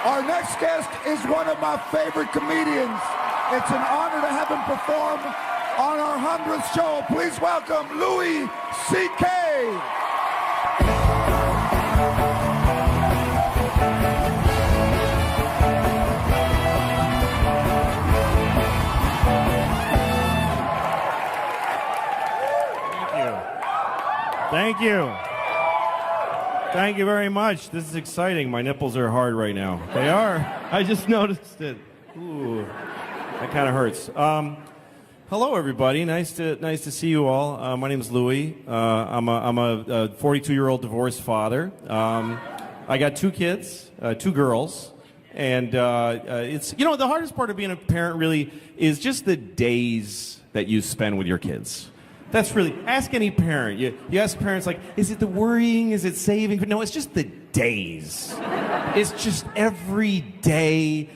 Our next guest is one of my favorite comedians. It's an honor to have him perform on our 100th show. Please welcome Louis C.K. Thank you. Thank you very much. This is exciting. My nipples are hard right now. They are. I just noticed it. Ooh, that kind of hurts. Hello, everybody. Nice to see you all. My name is Louis. I'm a 42-year-old divorced father. I got two kids, two girls, and it's the hardest part of being a parent really is just the days that you spend with your kids. That's really, ask any parent. You ask parents, like, is it the worrying? Is it saving? But no, it's just the days. It's just every day.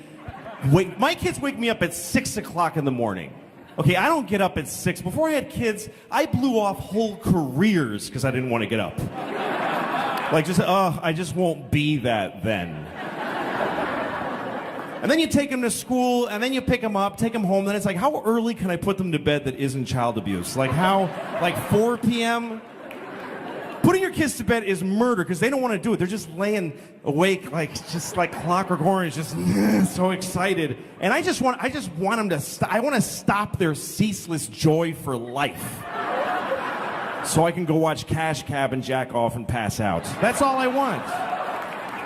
My kids wake me up at 6 o'clock in the morning. Okay, I don't get up at 6. Before I had kids, I blew off whole careers because I didn't want to get up. Like, I just won't be that then. And then you take them to school, and then you pick them up, take them home, then it's like, how early can I put them to bed that isn't child abuse? Like 4 p.m.? Putting your kids to bed is murder, because they don't want to do it. They're just laying awake, just like Clockwork Orange, just so excited. And I just want them to stop. I want to stop their ceaseless joy for life. So I can go watch Cash Cab and jack off and pass out. That's all I want.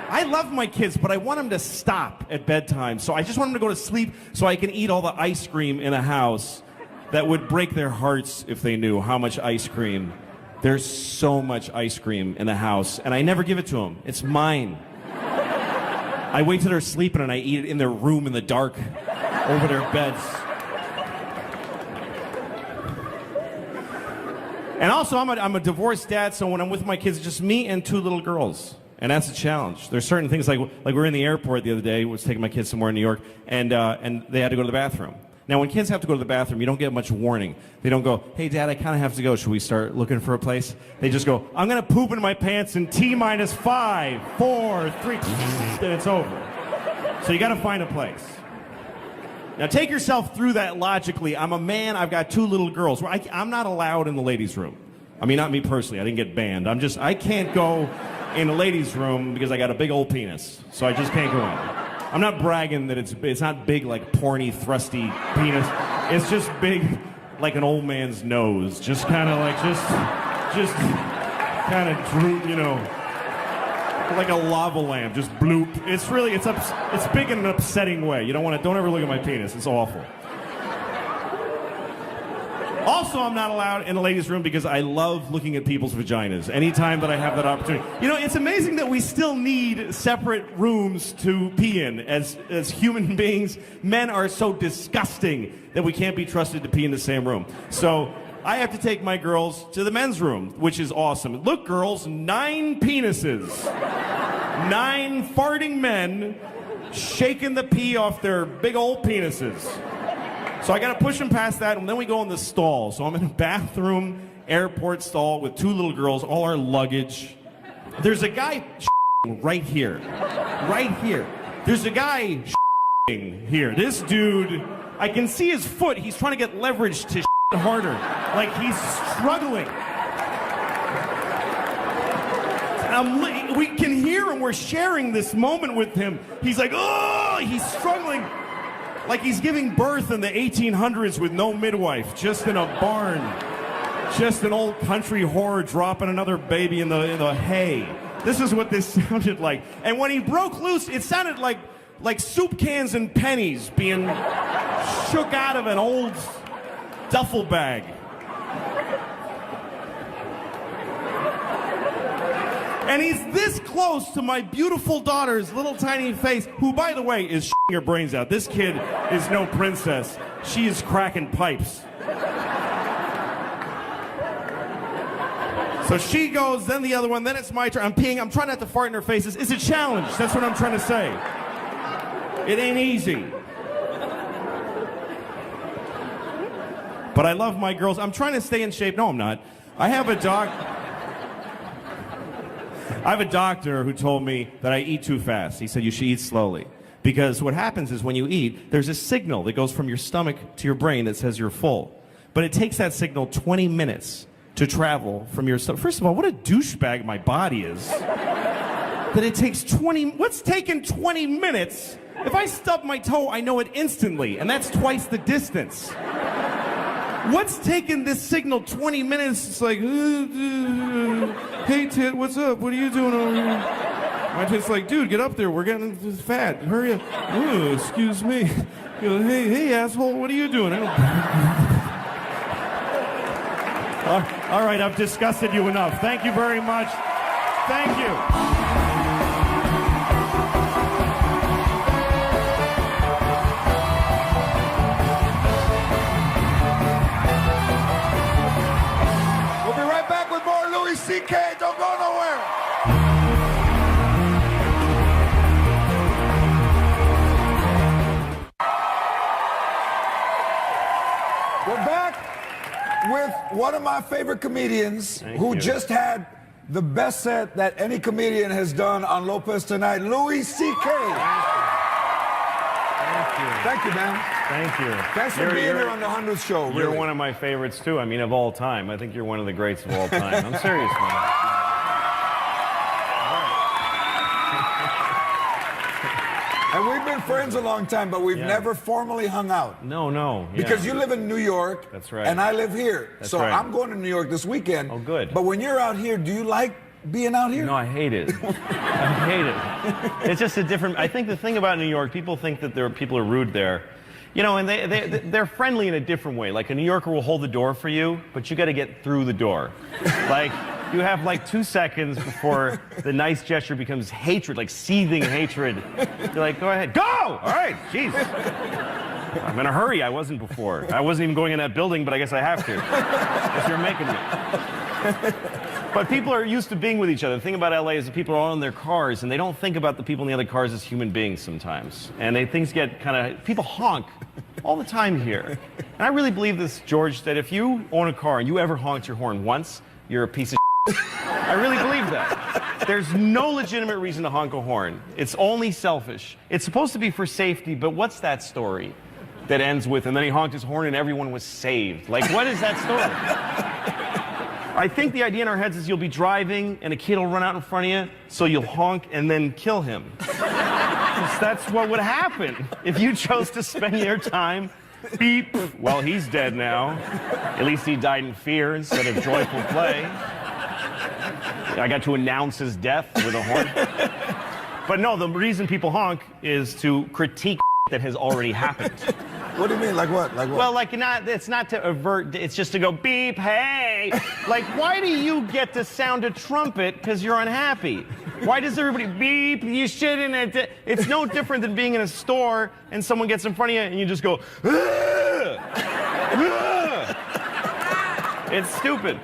I love my kids, but I want them to stop at bedtime. So I just want them to go to sleep so I can eat all the ice cream in a house that would break their hearts if they knew how much ice cream. There's so much ice cream in the house, and I never give it to them. It's mine. I wait till they're sleeping, and I eat it in their room in the dark over their beds. And also, I'm a divorced dad, so when I'm with my kids, it's just me and two little girls. And that's a challenge. There's certain things like we're in the airport the other day. I was taking my kids somewhere in New York, and they had to go to the bathroom. Now, when kids have to go to the bathroom, you don't get much warning. They don't go, hey, Dad, I kind of have to go. Should we start looking for a place? They just go, I'm going to poop in my pants in T-minus 5, 4, 3, then it's over. So you got to find a place. Now, take yourself through that logically. I'm a man. I've got two little girls. I'm not allowed in the ladies' room. I mean, not me personally. I didn't get banned. I can't go in the ladies' room because I got a big old penis, so I just can't go in. I'm not bragging that it's not big like porny, thrusty penis. It's just big like an old man's nose, just kind of like just kind of droop, like a lava lamp, just bloop. It's big in an upsetting way. Don't ever look at my penis. It's awful. Also, I'm not allowed in the ladies' room because I love looking at people's vaginas anytime that I have that opportunity. It's amazing that we still need separate rooms to pee in. As human beings, men are so disgusting that we can't be trusted to pee in the same room. So I have to take my girls to the men's room, which is awesome. Look, girls, 9 penises. 9 farting men shaking the pee off their big old penises. So I got to push them past that, and then we go in the stall. So I'm in a bathroom, airport stall with 2 little girls, all our luggage. There's a guy right here. Right here. There's a guy here. This dude, I can see his foot. He's trying to get leverage to harder. Like he's struggling. We can hear him. We're sharing this moment with him. He's like, oh, he's struggling. Like he's giving birth in the 1800s with no midwife, just in a barn. Just an old country whore dropping another baby in the hay. This is what this sounded like. And when he broke loose, it sounded like soup cans and pennies being shook out of an old duffel bag. And he's this close to my beautiful daughter's little tiny face, who, by the way, is shitting her brains out. This kid is no princess. She is cracking pipes. So she goes, then the other one, then it's my turn. I'm peeing. I'm trying not to fart in her faces. It's a challenge. That's what I'm trying to say. It ain't easy. But I love my girls. I'm trying to stay in shape. No, I'm not. I have a doctor who told me that I eat too fast. He said, you should eat slowly. Because what happens is when you eat, there's a signal that goes from your stomach to your brain that says you're full. But it takes that signal 20 minutes to travel from your stomach. First of all, what a douchebag my body is. That it takes 20, what's taking 20 minutes? If I stub my toe, I know it instantly, and that's twice the distance. What's taking this signal 20 minutes? It's like, hey, Tit, what's up? What are you doing over here? My Tit's like, dude, get up there. We're getting fat. Hurry up. Oh, excuse me. You know, hey, asshole, what are you doing? All right, I've disgusted you enough. Thank you very much. Thank you. CK, don't go nowhere. We're back with one of my favorite comedians who just had the best set that any comedian has done on Lopez Tonight, Louis C.K. Thank you, man. Thank you. Thanks for being here on the 100th show. You're one of my favorites, too. I mean, of all time. I think you're one of the greats of all time. I'm serious, man. And we've been friends a long time, but we've never formally hung out. No. Yeah. Because you live in New York. That's right. And I live here. That's so right. I'm going to New York this weekend. Oh, good. But when you're out here, do you like being out here? No, I hate it. I hate it. It's just a different... I think the thing about New York, people think that people are rude there. You know, and they're friendly in a different way. Like, a New Yorker will hold the door for you, but you got to get through the door. Like, you have like 2 seconds before the nice gesture becomes hatred, like seething hatred. You're like, go ahead. Go! All right, jeez. I'm in a hurry. I wasn't before. I wasn't even going in that building, but I guess I have to. Because you're making me. But people are used to being with each other. The thing about LA is that people are all in their cars, and they don't think about the people in the other cars as human beings sometimes. And things get kind of... People honk all the time here. And I really believe this, George, that if you own a car and you ever honked your horn once, you're a piece of I really believe that. There's no legitimate reason to honk a horn. It's only selfish. It's supposed to be for safety, but what's that story that ends with, and then he honked his horn and everyone was saved? Like, what is that story? I think the idea in our heads is you'll be driving and a kid will run out in front of you, so you'll honk and then kill him. That's what would happen if you chose to spend your time beep. Well, he's dead now. At least he died in fear instead of joyful play. I got to announce his death with a horn. But no, the reason people honk is to critique that has already happened. What do you mean? Like what? Like what? Well, like it's not to avert, it's just to go beep, hey. Like, why do you get to sound a trumpet because you're unhappy? Why does everybody beep? You shouldn't. It's no different than being in a store and someone gets in front of you and you just go, ugh, ugh. It's stupid.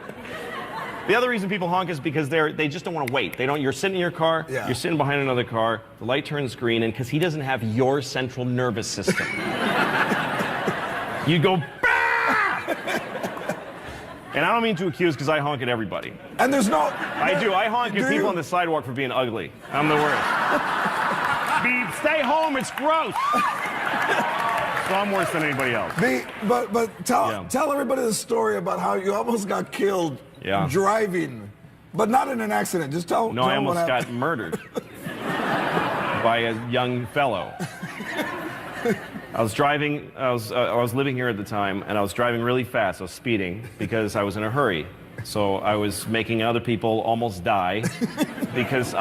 The other reason people honk is because they just don't want to wait. You're sitting in your car, you're sitting behind another car, the light turns green, and because he doesn't have your central nervous system, you go, bah! And I don't mean to accuse because I honk at everybody. And there's no... I do. I honk at people on the sidewalk for being ugly. I'm the worst. Beep, stay home, it's gross. So I'm worse than anybody else. But tell everybody the story about how you almost got killed driving, but not in an accident. Just tell. No, I almost got murdered by a young fellow. I was driving. I was living here at the time, and I was driving really fast. I was speeding because I was in a hurry. So I was making other people almost die because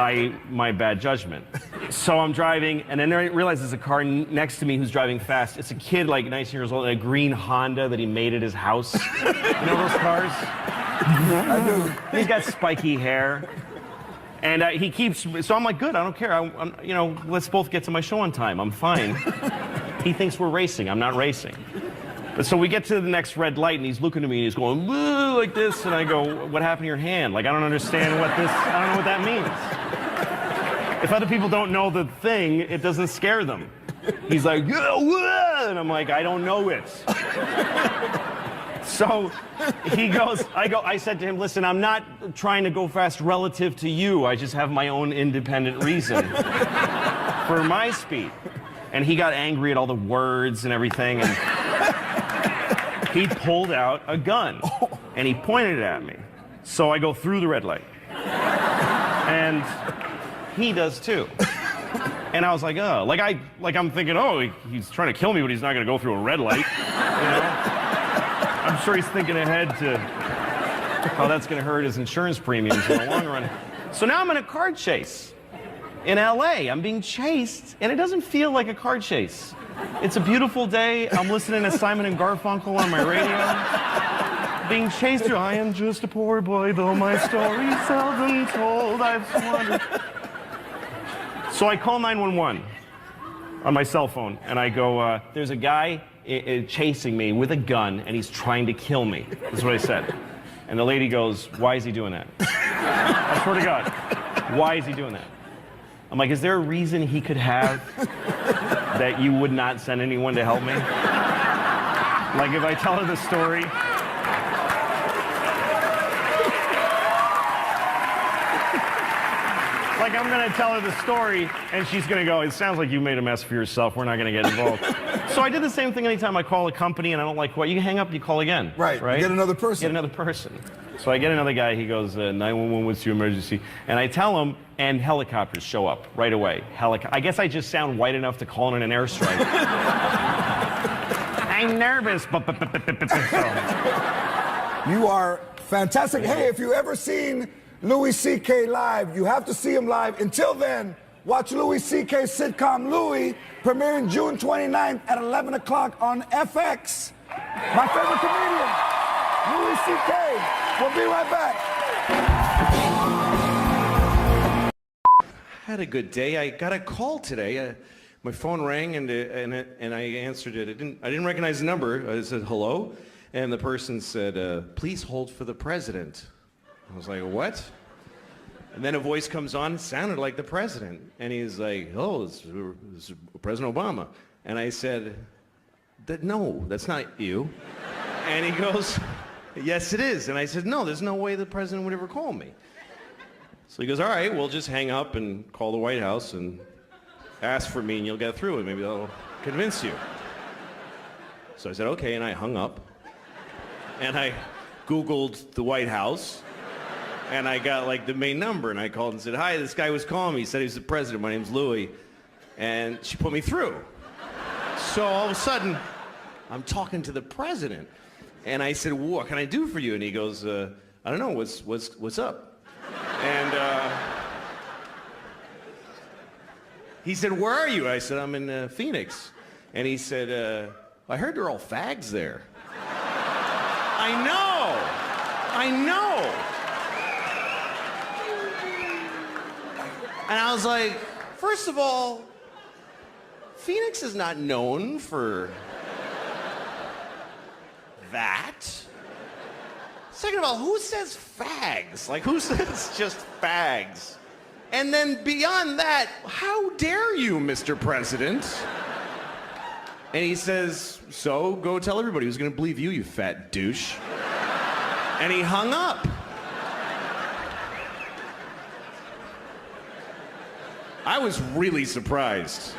my bad judgment. So I'm driving, and then I realize there's a car next to me who's driving fast. It's a kid, like 19 years old, in a green Honda that he made at his house. You know those cars? I do. He's got spiky hair. And he keeps, so I'm like, good, I don't care. You know, let's both get to my show on time. I'm fine. He thinks we're racing. I'm not racing. But so we get to the next red light, and he's looking at me, and he's going, woo, like this, and I go, what happened to your hand? Like, I don't understand I don't know what that means. If other people don't know the thing, it doesn't scare them. He's like, yeah, woo, and I'm like, I don't know it. So he goes, I said to him, listen, I'm not trying to go fast relative to you. I just have my own independent reason for my speed. And he got angry at all the words and everything, and he pulled out a gun, and he pointed it at me. So I go through the red light. And he does too. And I was like, oh, I'm thinking, oh, he's trying to kill me, but he's not gonna go through a red light. You know? I'm sure he's thinking ahead to how that's gonna hurt his insurance premiums in the long run. So now I'm in a car chase in LA. I'm being chased, and it doesn't feel like a car chase. It's a beautiful day. I'm listening to Simon and Garfunkel on my radio. Being chased through, I am just a poor boy, though my story's seldom told. I've wondered. So I call 911 on my cell phone, and I go, there's a guy chasing me with a gun, and he's trying to kill me. That's what I said. And the lady goes, why is he doing that? I swear to God, why is he doing that? I'm like, is there a reason he could have that you would not send anyone to help me? Like, if I tell her the story... Like, I'm going to tell her the story, and she's going to go, it sounds like you made a mess for yourself. We're not going to get involved. So I did the same thing anytime I call a company and I don't like what, you hang up, you call again. Right. Get another person. Get another person. So I get another guy, he goes, 911, what's your emergency? And I tell him, and helicopters show up right away. I guess I just sound white enough to call in an airstrike. I'm nervous. You are fantastic. Hey, if you ever seen Louis C.K. live, you have to see him live. Until then, watch Louis C.K.'s sitcom Louis, premiering June 29th at 11 o'clock on FX. My favorite comedian, Louis C.K. We'll be right back. I had a good day. I got a call today. My phone rang and I answered it. I didn't recognize the number. I said hello, and the person said, "Please hold for the president." I was like, what? And then a voice comes on, it sounded like the president. And he's like, oh, it's President Obama. And I said, no, that's not you. And he goes, yes, it is. And I said, no, there's no way the president would ever call me. So he goes, all right, we'll just hang up and call the White House and ask for me and you'll get through it. Maybe they'll convince you. So I said, okay, and I hung up. And I Googled the White House. And I got like the main number, and I called and said, hi, this guy was calling me. He said he was the president. My name's Louis. And she put me through. So all of a sudden, I'm talking to the president. And I said, what can I do for you? And he goes, I don't know, what's up? And he said, where are you? I said, I'm in Phoenix. And he said, I heard they're all fags there. I know. And I was like, first of all, Phoenix is not known for that. Second of all, who says fags? Like, who says just fags? And then beyond that, how dare you, Mr. President? And he says, so go tell everybody who's gonna believe you, you fat douche. And he hung up. I was really surprised.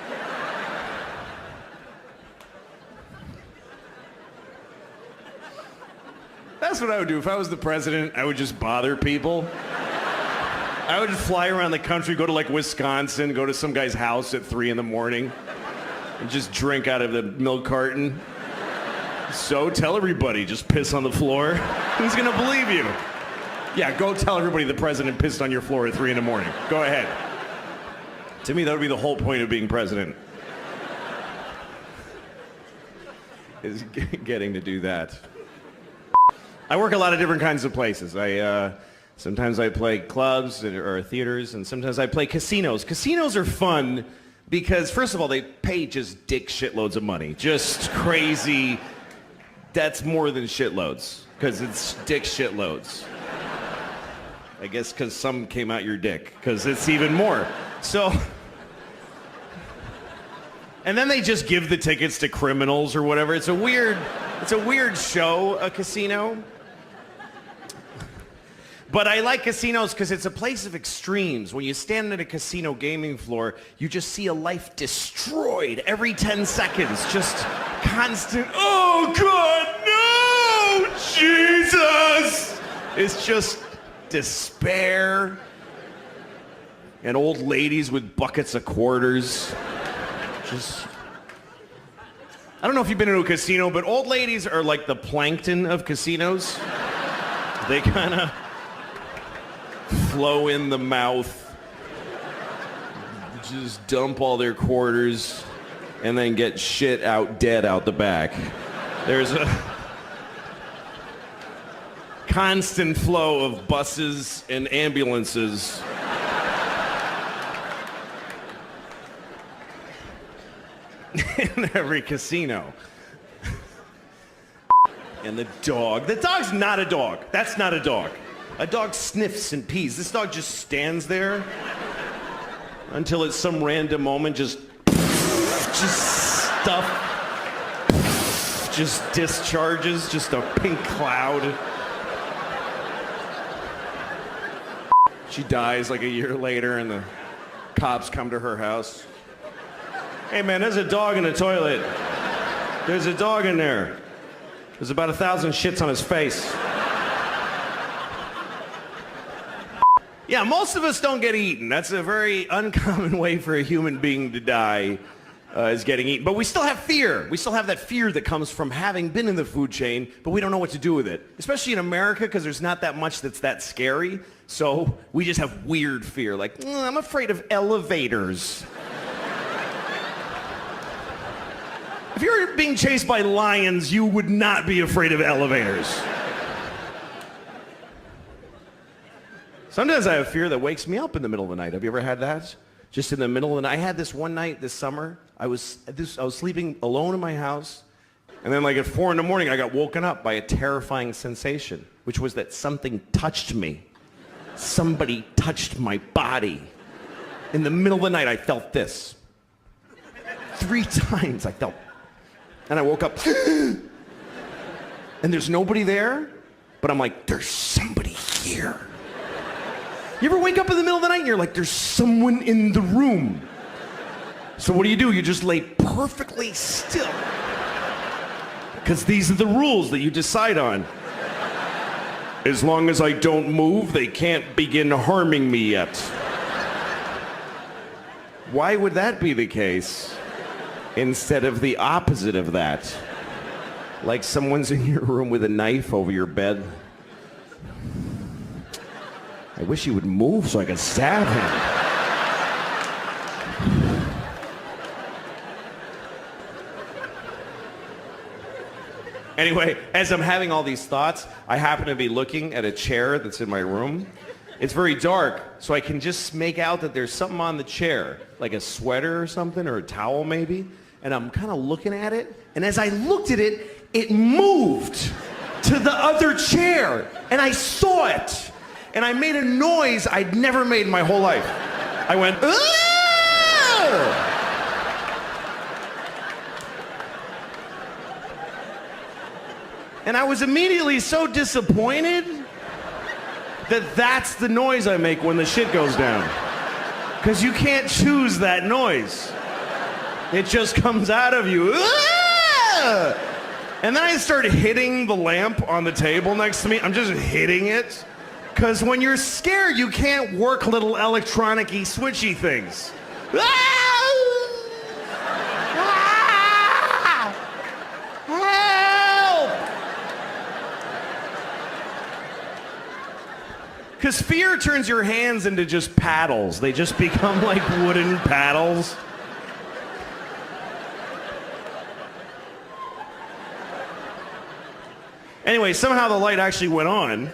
That's what I would do. If I was the president, I would just bother people. I would just fly around the country, go to like Wisconsin, go to some guy's house at 3 in the morning, and just drink out of the milk carton. So tell everybody, just piss on the floor. Who's gonna believe you? Yeah, go tell everybody the president pissed on your floor at 3 in the morning. Go ahead. To me, that would be the whole point of being president. Is getting to do that. I work a lot of different kinds of places. Sometimes I play clubs or theaters, and sometimes I play casinos. Casinos are fun because, first of all, they pay just dick shitloads of money. Just crazy. That's more than shitloads, because it's dick shitloads. I guess because some came out your dick, because it's even more. So, and then they just give the tickets to criminals or whatever. It's a weird show, a casino. But I like casinos because it's a place of extremes. When you stand at a casino gaming floor, you just see a life destroyed every 10 seconds. Just constant, oh God, no, Jesus! It's just despair. And old ladies with buckets of quarters. Just... I don't know if you've been to a casino, but old ladies are like the plankton of casinos. They kind of flow in the mouth, just dump all their quarters, and then get shit out dead out the back. There's a constant flow of buses and ambulances. In every casino. And the dog's not a dog. That's not a dog. A dog sniffs and pees. This dog just stands there until at some random moment just stuff just discharges, just a pink cloud. She dies like a year later and the cops come to her house. Hey man, there's a dog in the toilet. There's a dog in there. There's about 1,000 shits on his face. Yeah, most of us don't get eaten. That's a very uncommon way for a human being to die, is getting eaten. But we still have fear. We still have that fear that comes from having been in the food chain, but we don't know what to do with it. Especially in America, because there's not that much that's that scary. So we just have weird fear, like, I'm afraid of elevators. If you're being chased by lions, you would not be afraid of elevators. Sometimes I have fear that wakes me up in the middle of the night. Have you ever had that? Just in the middle of the night. I had this one night this summer. I was sleeping alone in my house, and then like at 4 a.m, I got woken up by a terrifying sensation, which was that something touched me. Somebody touched my body. In the middle of the night, I felt this. 3 times I felt. And I woke up, and there's nobody there, but I'm like, there's somebody here. You ever wake up in the middle of the night and you're like, there's someone in the room? So what do? You just lay perfectly still. Because these are the rules that you decide on. As long as I don't move, they can't begin harming me yet. Why would that be the case? Instead of the opposite of that. Like someone's in your room with a knife over your bed. I wish he would move so I could stab him. Anyway, as I'm having all these thoughts, I happen to be looking at a chair that's in my room. It's very dark, so I can just make out that there's something on the chair, like a sweater or something, or a towel maybe. And I'm kind of looking at it, and as I looked at it, it moved to the other chair, and I saw it. And I made a noise I'd never made in my whole life. I went, "Aah!" And I was immediately so disappointed that that's the noise I make when the shit goes down. Because you can't choose that noise. It just comes out of you. "Aah!" And then I started hitting the lamp on the table next to me. I'm just hitting it. Because when you're scared, you can't work little electronic-y, switchy things. Help! Because fear turns your hands into just paddles. They just become like wooden paddles. Anyway, somehow the light actually went on.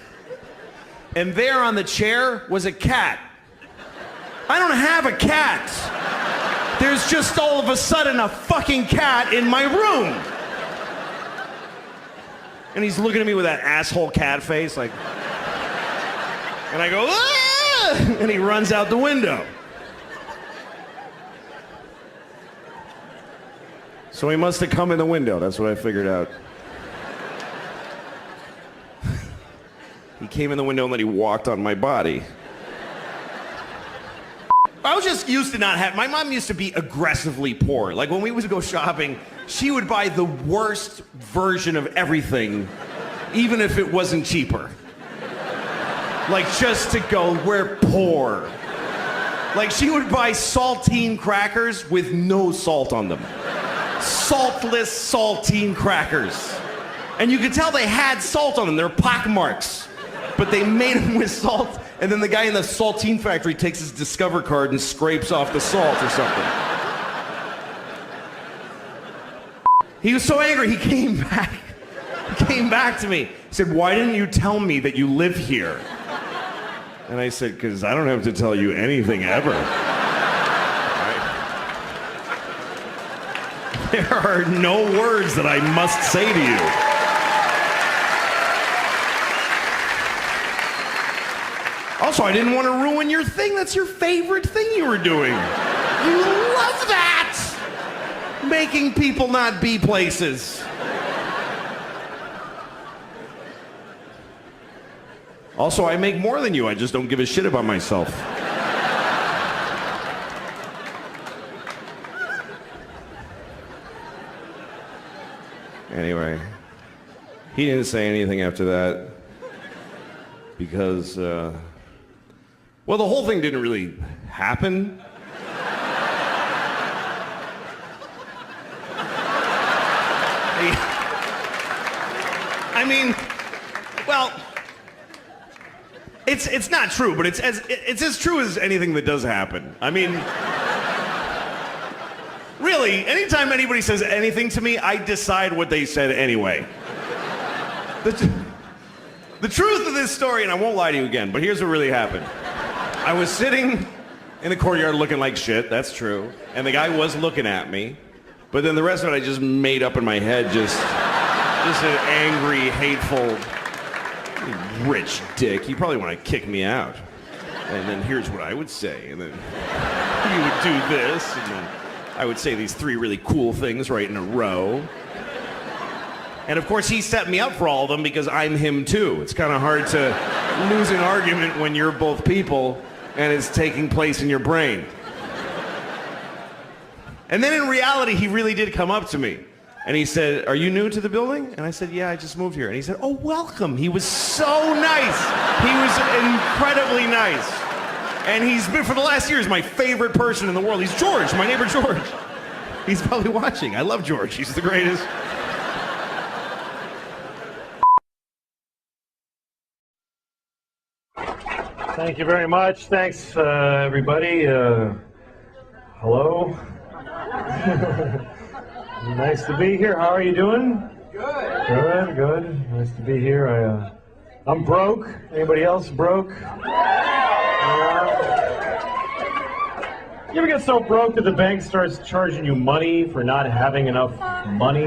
And there on the chair was a cat. I don't have a cat. There's just all of a sudden a fucking cat in my room. And he's looking at me with that asshole cat face, like. And I go, "Ah!" And he runs out the window. So he must have come in the window. That's what I figured out. He came in the window and then he walked on my body. I was just used to not have. My mom used to be aggressively poor. Like when we would go shopping, she would buy the worst version of everything, even if it wasn't cheaper. Like just to go, we're poor. Like she would buy saltine crackers with no salt on them. Saltless saltine crackers. And you could tell they had salt on them. They're pock marks. But they made them with salt. And then the guy in the saltine factory takes his Discover card and scrapes off the salt or something. He was so angry, he came back. He came back to me. He said, "Why didn't you tell me that you live here?" And I said, "Because I don't have to tell you anything ever." Right? There are no words that I must say to you. Also, I didn't want to ruin your thing. That's your favorite thing you were doing. You love that! Making people not be places. Also, I make more than you. I just don't give a shit about myself. Anyway, he didn't say anything after that because, well, the whole thing didn't really happen. I mean, well, it's not true, but it's as true as anything that does happen. I mean, really, anytime anybody says anything to me, I decide what they said anyway. The truth of this story, and I won't lie to you again, but here's what really happened. I was sitting in the courtyard looking like shit, that's true, and the guy was looking at me, but then the rest of it I just made up in my head, just an angry, hateful, rich dick. He probably want to kick me out. And then here's what I would say, and then he would do this, and then I would say these 3 really cool things right in a row. And of course, he set me up for all of them because I'm him too. It's kind of hard to lose an argument when you're both people and it's taking place in your brain. And then in reality, he really did come up to me. And he said, "Are you new to the building?" And I said, "Yeah, I just moved here." And he said, "Oh, welcome." He was so nice. He was incredibly nice. And he's been, for the last year, my favorite person in the world. He's George, my neighbor George. He's probably watching. I love George. He's the greatest. Thank you very much. Thanks, everybody. Hello. Nice to be here. How are you doing? Good. Good, good. Nice to be here. I'm broke. Anybody else broke? You ever get so broke that the bank starts charging you money for not having enough money?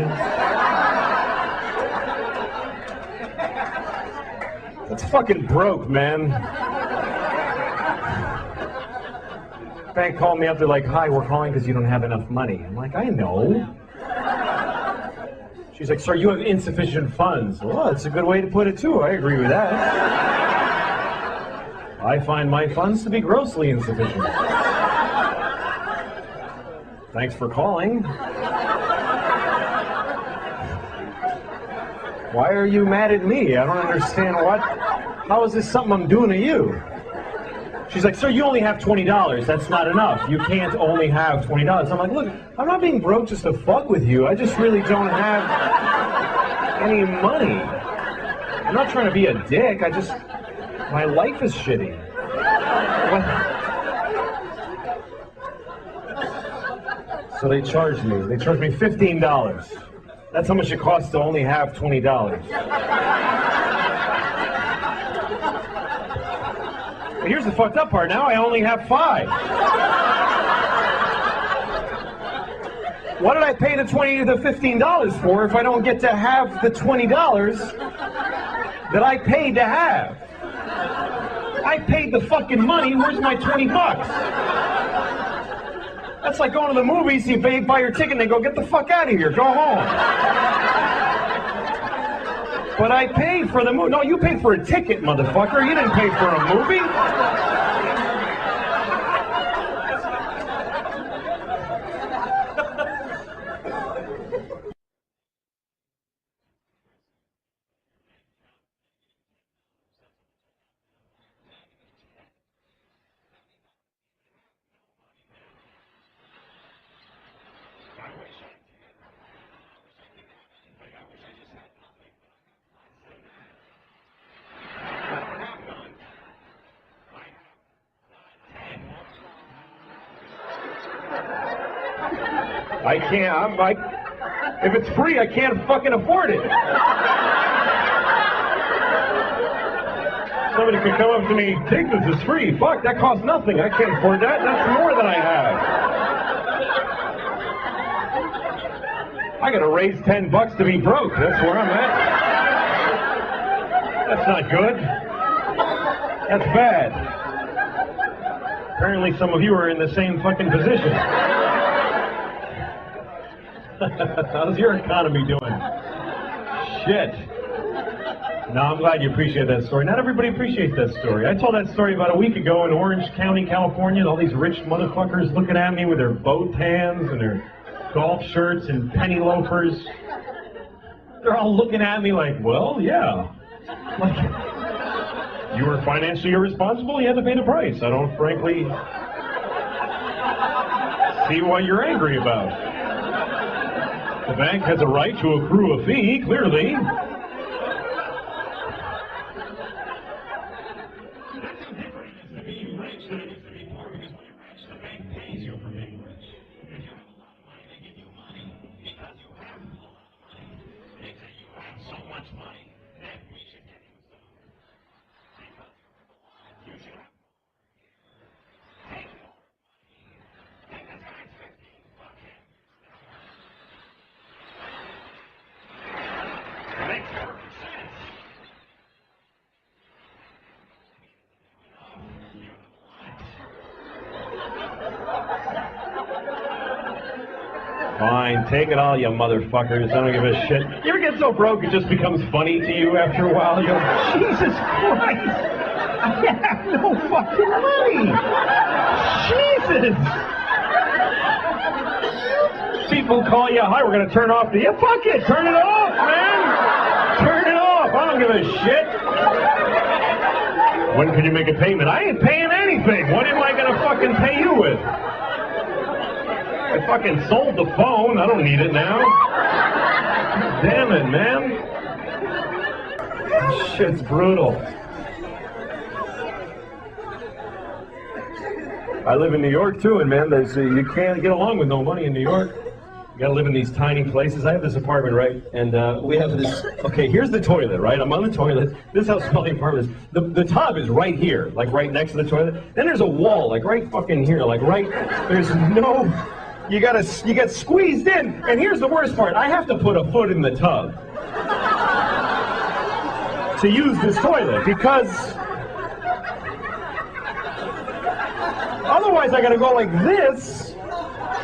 That's fucking broke, man. Bank called me up, they're like, "Hi, we're calling because you don't have enough money." I'm like, "I know." She's like, "Sir, you have insufficient funds." Well, that's a good way to put it too. I agree with that. I find my funds to be grossly insufficient. Thanks for calling. Why are you mad at me? I don't understand how is this something I'm doing to you? She's like, "Sir, you only have $20. That's not enough. You can't only have $20. I'm like, "Look, I'm not being broke just to fuck with you. I just really don't have any money. I'm not trying to be a dick. My life is shitty." So they charged me. They charged me $15. That's how much it costs to only have $20. But here's the fucked up part. Now I only have $5. What did I pay the $15 for if I don't get to have the $20 that I paid to have? I paid the fucking money. Where's my $20? That's like going to the movies. You buy your ticket and they go, "Get the fuck out of here. Go home." But I paid for the movie. No, you paid for a ticket, motherfucker. You didn't pay for a movie. I can't, I'm like, if it's free, I can't fucking afford it. Somebody could come up to me, take this, it's free. Fuck, that costs nothing. I can't afford that. That's more than I have. I gotta raise $10 to be broke. That's where I'm at. That's not good. That's bad. Apparently some of you are in the same fucking position. How's your economy doing? Shit. No, I'm glad you appreciate that story. Not everybody appreciates that story. I told that story about a week ago in Orange County, California, and all these rich motherfuckers looking at me with their bow tans and their golf shirts and penny loafers. They're all looking at me like, well, yeah. Like, you were financially irresponsible, you had to pay the price. I don't frankly see what you're angry about. The bank has a right to accrue a fee, clearly. Fine, take it all, you motherfuckers. I don't give a shit. You ever get so broke it just becomes funny to you after a while? You go, Jesus Christ! I have no fucking money! Jesus! People call you, hi, we're gonna turn off the... Yeah, fuck it! Turn it off, man! Turn it off! I don't give a shit! When can you make a payment? I ain't paying anything! What am I gonna fucking pay you with? I fucking sold the phone. I don't need it now. Damn it, man. This shit's brutal. I live in New York too, and man, you can't get along with no money in New York. You gotta live in these tiny places. I have this apartment, right? And we have this, okay, here's the toilet, right? I'm on the toilet. This is how small the apartment is. The tub is right here, like right next to the toilet. Then there's a wall, like right fucking here, like right, there's no... You get squeezed in, and here's the worst part. I have to put a foot in the tub to use this toilet, because otherwise I gotta go like this.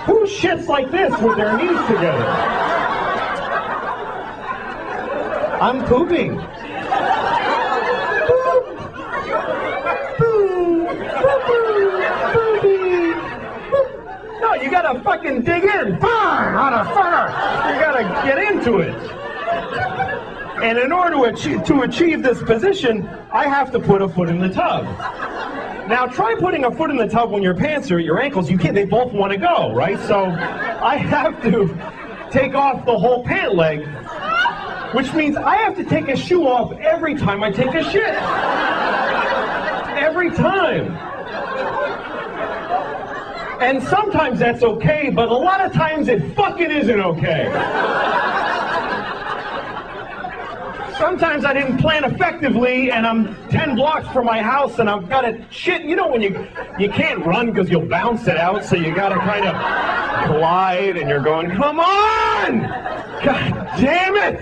Who shits like this with their knees together? I'm pooping. No, you gotta fucking dig in. You gotta get into it. And in order to achieve this position, I have to put a foot in the tub. Now try putting a foot in the tub when your pants are at your ankles. You can't, they both want to go, right? So I have to take off the whole pant leg, which means I have to take a shoe off every time I take a shit. Every time. And sometimes that's okay, but a lot of times it fucking isn't okay. Sometimes I didn't plan effectively, and I'm 10 blocks from my house, and I've got to shit. You know when you can't run because you'll bounce it out, so you got to kind of glide, and you're going, come on! God damn it!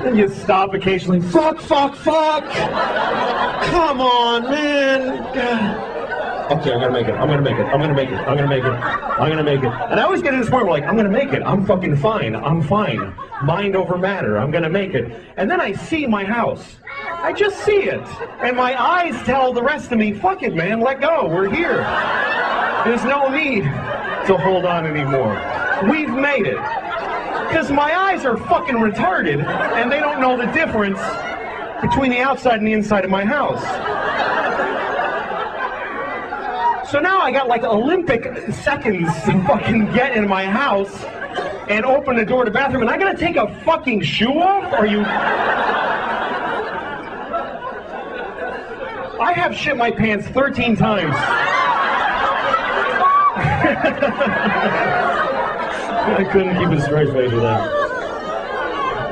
And you stop occasionally. Fuck! Come on, man! God. Okay, I'm gonna make it. And I always get to this point where like, I'm gonna make it. I'm fucking fine. I'm fine. mind over matter. I'm going to make it. And then I see my house. I just see it. And my eyes tell the rest of me, fuck it, man, let go. We're here. There's no need to hold on anymore. We've made it. Because my eyes are fucking retarded, and they don't know the difference between the outside and the inside of my house. So now I got like Olympic seconds to fucking get in my house and open the door to the bathroom, and I gotta take a fucking shoe off? Are you... I have shit my pants 13 times. I couldn't keep a straight face with that.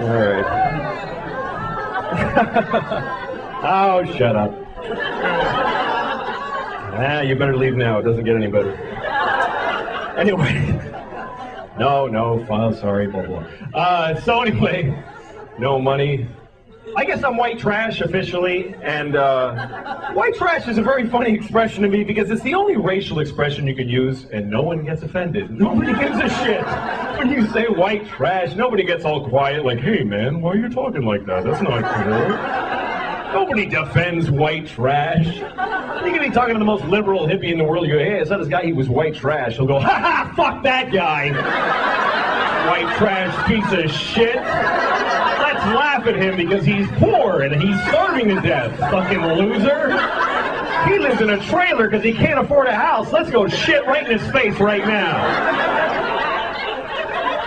All right. Oh, shut up. You better leave now. It doesn't get any better. Anyway. No, fine, sorry, blah, blah. So anyway, no money. I guess I'm white trash officially, and white trash is a very funny expression to me because it's the only racial expression you can use, and no one gets offended. Nobody gives a shit when you say white trash. Nobody gets all quiet like, hey man, why are you talking like that? That's not cool. Nobody defends white trash. You can be talking to the most liberal hippie in the world. You go, hey, I saw this guy, he was white trash. He'll go, ha ha, fuck that guy. White trash piece of shit. Let's laugh at him because he's poor and he's starving to death. Fucking loser. He lives in a trailer because he can't afford a house. Let's go shit right in his face right now.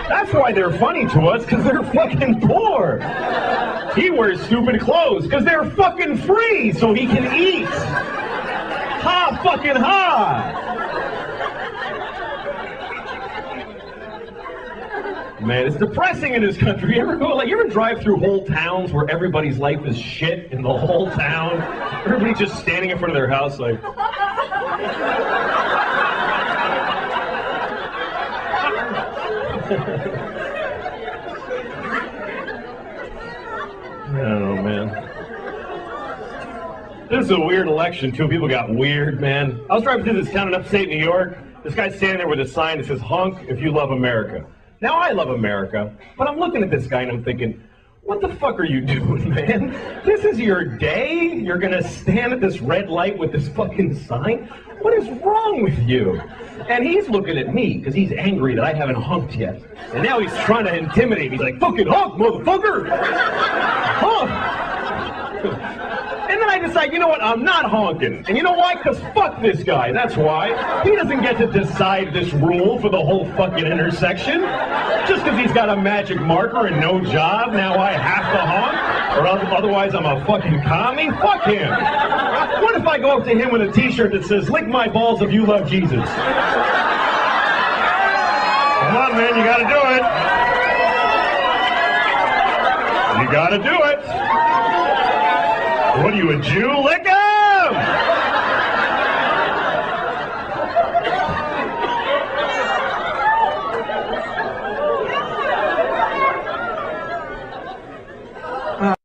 That's why they're funny to us, because they're fucking poor. He wears stupid clothes because they're fucking free so he can eat. Ha fucking ha! Man, it's depressing in this country. You ever drive through whole towns where everybody's life is shit in the whole town? Everybody just standing in front of their house like... I don't know, man. This is a weird election, too. People got weird, man. I was driving through this town in upstate New York. This guy's standing there with a sign that says, honk if you love America. Now, I love America, but I'm looking at this guy and I'm thinking, what the fuck are you doing, man? This is your day? You're gonna stand at this red light with this fucking sign? What is wrong with you? And he's looking at me because he's angry that I haven't honked yet. And now he's trying to intimidate me. He's like, fucking honk, motherfucker! Honk! And then I decide, you know what, I'm not honking. And you know why? Because fuck this guy, that's why. He doesn't get to decide this rule for the whole fucking intersection. Just because he's got a magic marker and no job, now I have to honk? Or otherwise I'm a fucking commie? Fuck him. What if I go up to him with a t-shirt that says, lick my balls if you love Jesus? Come on, man, you gotta do it. You gotta do it. What are you, a Jew? Lick him!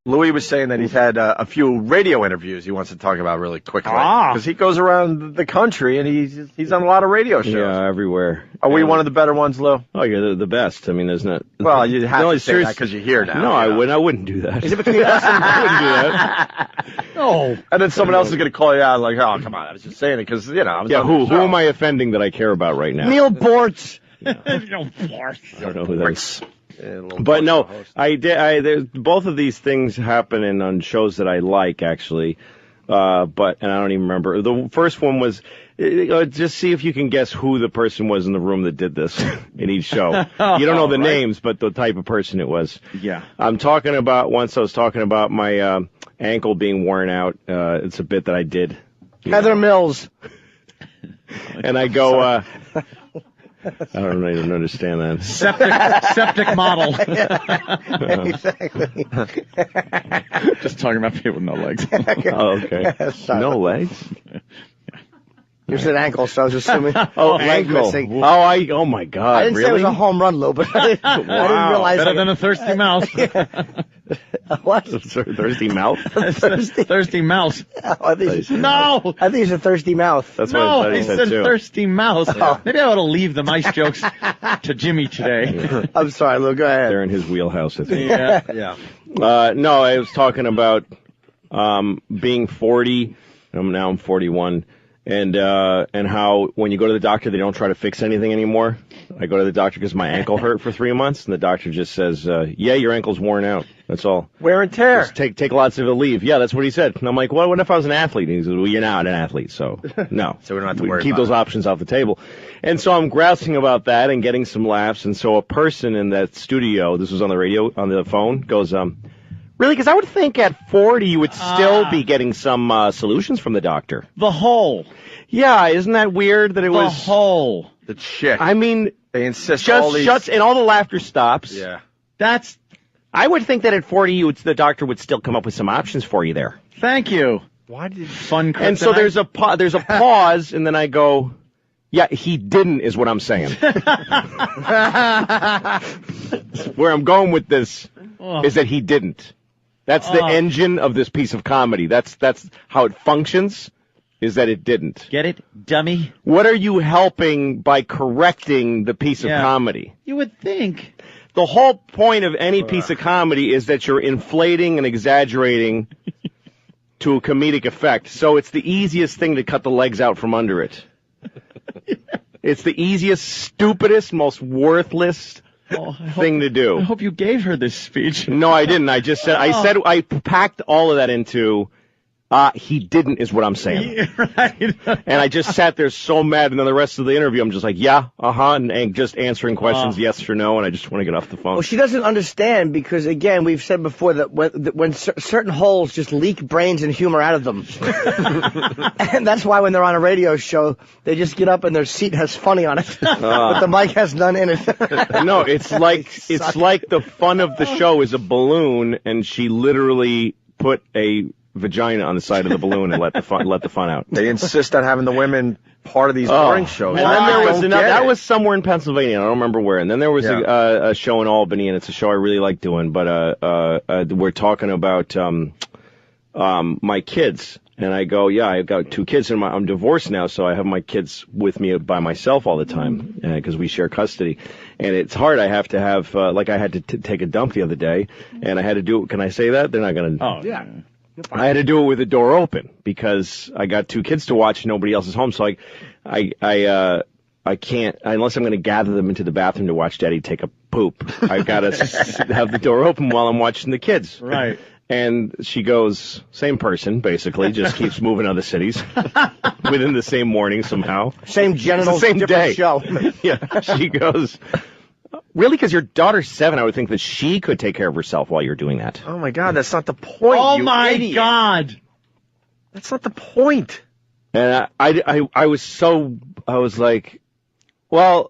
Louis was saying that he's had a few radio interviews he wants to talk about really quickly. Because he goes around the country and he's on a lot of radio shows. Yeah, everywhere. Are we one of the better ones, Lou? Oh, you're the best. I mean, there's not... Well, you have to say that because you're here now. No, I wouldn't do that. Is it between us and I wouldn't do that. No. And then someone else is going to call you out like, oh, come on, I was just saying it because, you know... Yeah, who am I offending that I care about right now? Neil Bortz. Neil Bortz. I don't know who that is. But no, there's both of these things happening on shows that I like, actually. And I don't even remember. The first one was, just see if you can guess who the person was in the room that did this in each show. You don't know the names, but the type of person it was. Yeah. Once I was talking about my ankle being worn out. It's a bit that I did. Heather Mills. And I go, I don't even understand that. Septic model. Exactly. Just talking about people with no legs. Oh, okay. No legs? You said ankle, so I was assuming. Oh, leg ankle. missing. Oh my God. I didn't really? say it was a home run, Lou, but I didn't realize. Better than a thirsty mouse. What? Thirsty mouth? Thirsty mouse. I think No! I think it's a thirsty mouth. That's what No, I thought I he said said too. thirsty mouse. Maybe I ought to leave the mice jokes to Jimmy today. I'm sorry, Lou. Go ahead. They're in his wheelhouse, I think. Yeah. Yeah. No, I was talking about being 40. I'm 41. And how when you go to the doctor, they don't try to fix anything anymore. I go to the doctor because my ankle hurt for 3 months, and the doctor just says, yeah, your ankle's worn out. That's all. Wear and tear. Just take lots of leave. Yeah, that's what he said. And I'm like, well, what if I was an athlete? And he says, well, you're not an athlete, so no. So we don't have to worry keep about those it. options off the table. And so I'm grousing about that and getting some laughs. And so a person in that studio, this was on the radio, on the phone, goes, really? Because I would think at 40 you would still be getting some solutions from the doctor. The hole. Yeah, isn't that weird that it The was... hole. The chick. I mean, They insist just all these... shuts, and all the laughter stops. Yeah. That's... I would think that at 40 the doctor would still come up with some options for you there. Thank you. Why did... Fun kryptonite. And so there's a pause, and then I go, yeah, he didn't is what I'm saying. Where I'm going with this is that he didn't. That's the engine of this piece of comedy. That's how it functions, is that it didn't. Get it, dummy? What are you helping by correcting the piece of Yeah. comedy? You would think. The whole point of any piece of comedy is that you're inflating and exaggerating to a comedic effect. So it's the easiest thing to cut the legs out from under it. It's the easiest, stupidest, most worthless thing to I do. hope you gave her this speech. No, I didn't. I just said, I packed all of that into, he didn't is what I'm saying. Right. And I just sat there so mad, and then the rest of the interview, I'm just like, yeah, and just answering questions, yes or no, and I just want to get off the phone. Well, she doesn't understand because, again, we've said before that when certain holes just leak brains and humor out of them. And that's why when they're on a radio show, they just get up and their seat has funny on it, but the mic has none in it. No, it's like the fun of the show is a balloon, and she literally put a vagina on the side of the balloon and let the fun out. They insist on having the women part of these morning shows. And then there was Don't another, get that it. was somewhere in Pennsylvania. I don't remember where. And then there was a show in Albany, and it's a show I really like doing. But we're talking about my kids, and I go, yeah, I've got 2 kids, and I'm divorced now, so I have my kids with me by myself all the time because we share custody. And it's hard. I have to have like I had to take a dump the other day, and I had to do it. Can I say that? They're not going to. Oh, yeah. I had to do it with the door open because I got 2 kids to watch. Nobody else is home, so I can't unless I'm going to gather them into the bathroom to watch Daddy take a poop. I've got to have the door open while I'm watching the kids. Right. And she goes, same person, basically, just keeps moving other cities within the same morning somehow. Same genitals, Same different day. show. Yeah. She goes, really? Because your daughter's 7, I would think that she could take care of herself while you're doing that. Oh my God, that's not the point. Oh you my idiot. God. That's not the point. And I was like, well,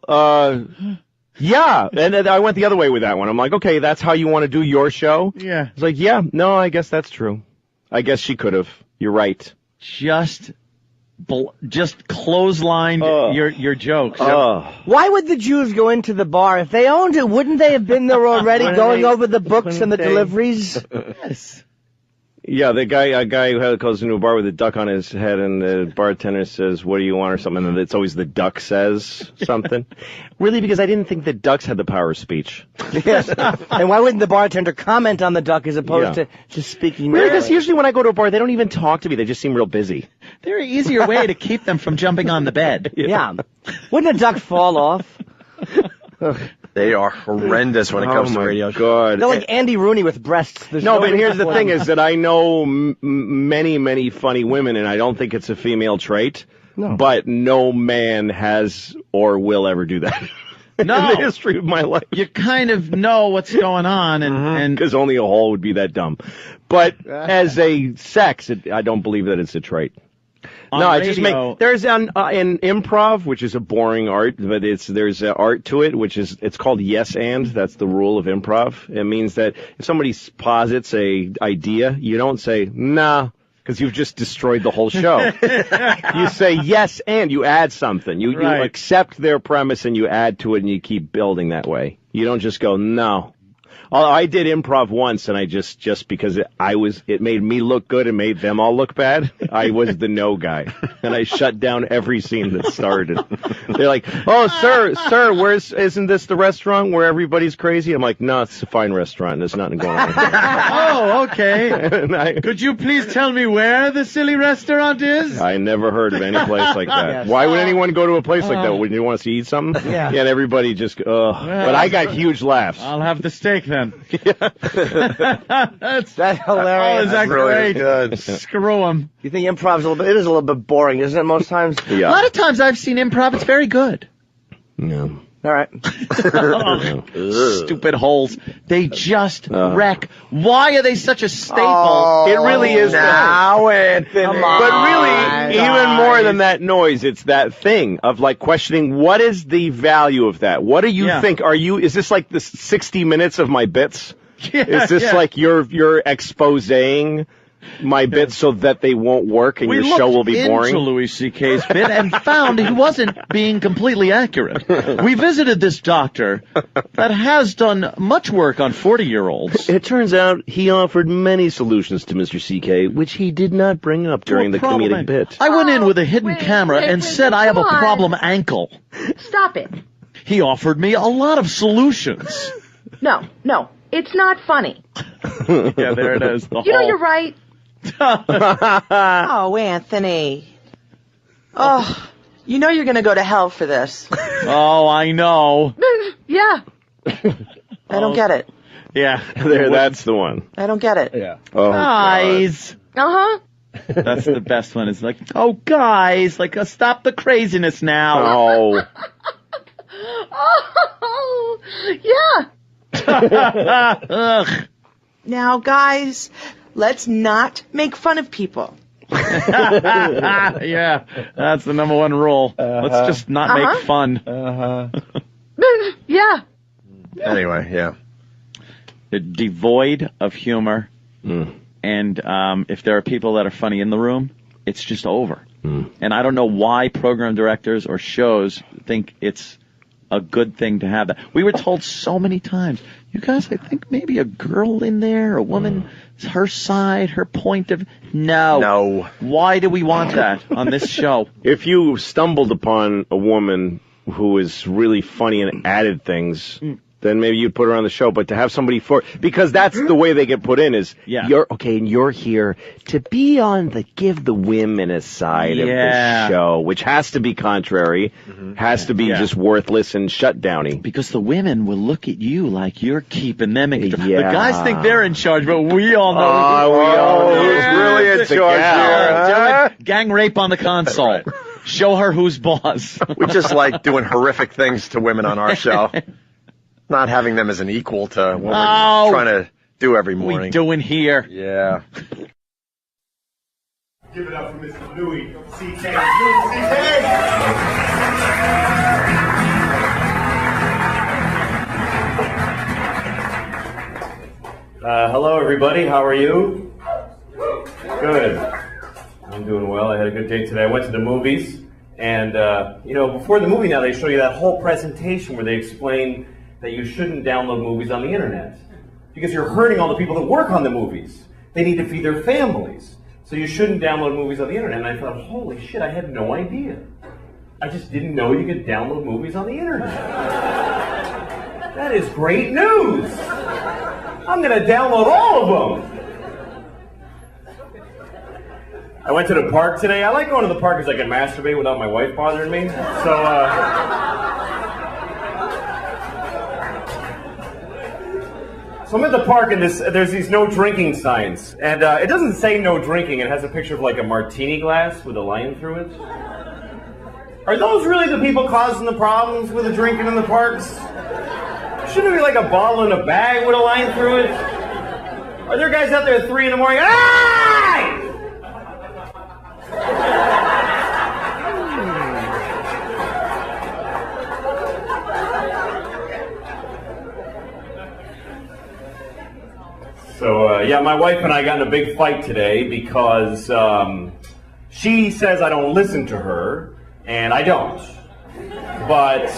yeah. And then I went the other way with that one. I'm like, okay, that's how you want to do your show? Yeah. It's like, yeah, no, I guess that's true. I guess she could have. You're right. Just clotheslined your jokes. Why would the Jews go into the bar? If they owned it, wouldn't they have been there already going over the books and the deliveries? Yes. Yeah, a guy who goes into a bar with a duck on his head, and the bartender says, what do you want, or something, and it's always the duck says something. Really, because I didn't think that ducks had the power of speech. Yes. And why wouldn't the bartender comment on the duck as opposed Yeah. to just speaking? Really, because usually when I go to a bar, they don't even talk to me. They just seem real busy. There's an easier way to keep them from jumping on the bed. Yeah. Wouldn't a duck fall off? They are horrendous when it comes to radio shows. God. They're like Andy Rooney with breasts. There's No, but nobody here's the to thing blame. is that I know many, many funny women, and I don't think it's a female trait. No. But no man has or will ever do that. No. In the history of my life. You kind of know what's going on, and Because only a hole would be that dumb. But as a sex, I don't believe that it's a trait. on No, I radio, just make there's an improv, which is a boring art, but there's art to it, which is it's called yes and. That's the rule of improv. It means that if somebody posits a idea, you don't say nah, because you've just destroyed the whole show. You say yes and you add something. You Right. accept their premise and you add to it and you keep building that way. You don't just go no. I did improv once, and I just because it made me look good and made them all look bad. I was the no guy, and I shut down every scene that started. They're like, "Oh, sir, isn't this the restaurant where everybody's crazy?" I'm like, "No, it's a fine restaurant. There's nothing going on." Oh, okay. Could you please tell me where the silly restaurant is? I never heard of any place like that. Yes. Why would anyone go to a place like that? Would you want to eat something? Yeah. And everybody just, but I got huge laughs. I'll have the steak then. That's hilarious. Oh, is that really great? good. Screw them. You think improv's it is a little bit boring, isn't it, most times? Yeah. A lot of times I've seen improv, it's very good. No. All right. Stupid holes. They just wreck. Why are they such a staple? Oh, It really is. Now, Anthony. Come on. But really, even more than that noise, it's that thing of like questioning what is the value of that? What do you think? Is this like the 60 minutes of my bits? Is this like you're exposing my bits so that they won't work and your show will be boring? We looked into Louis C.K.'s bit and found he wasn't being completely accurate. We visited this doctor that has done much work on 40-year-olds. It turns out he offered many solutions to Mr. C.K., which he did not bring up during the comedic bit. I went in with a hidden camera and said I have a problem ankle. Stop it. He offered me a lot of solutions. No, it's not funny. Yeah, there it is. You know you're right. Oh, Anthony. Oh, you know you're going to go to hell for this. Oh, I know. Yeah. I don't get it. Yeah. That's the one. I don't get it. Yeah. Oh, guys. Uh-huh. That's the best one. It's like, oh, guys, like, stop the craziness now. Oh. Oh, yeah. Ugh. Now, guys, let's not make fun of people. Yeah, that's the number one rule. Let's just not make fun. Yeah. Anyway, yeah. They're devoid of humor. And if there are people that are funny in the room, it's just over. And I don't know why program directors or shows think it's a good thing to have that. We were told so many times, you guys, I think maybe a girl in there, a woman, her side, her point of... No. Why do we want that on this show? If you stumbled upon a woman who is really funny and added things, then maybe you'd put her on the show. But to have somebody because that's the way they get put in is, you're here to be on give the women a side of the show, which has to be contrary, has to be just worthless and shutdowny. Because the women will look at you like you're keeping them in control. The guys think they're in charge, but we all know who's really in charge here. Gang rape on the console. Show her who's boss. We just like doing horrific things to women on our show. Not having them as an equal to what we're trying to do every morning. We doing here. Yeah. Give it up for Mr. Louis C.K. Louis C.K. Hello, everybody. How are you? Good. I'm doing well. I had a good day today. I went to the movies, and before the movie now, they show you that whole presentation where they explain that you shouldn't download movies on the internet because you're hurting all the people that work on the movies. They need to feed their families. So you shouldn't download movies on the internet. And I thought, holy shit, I had no idea. I just didn't know you could download movies on the internet. That is great news. I'm going to download all of them. I went to the park today. I like going to the park because I can masturbate without my wife bothering me. So I'm at the park and there's these no drinking signs. And it doesn't say no drinking. It has a picture of like a martini glass with a line through it. Are those really the people causing the problems with the drinking in the parks? Shouldn't it be like a bottle in a bag with a line through it? Are there guys out there at 3 in the morning? Hey! So, my wife and I got in a big fight today because she says I don't listen to her, and I don't. But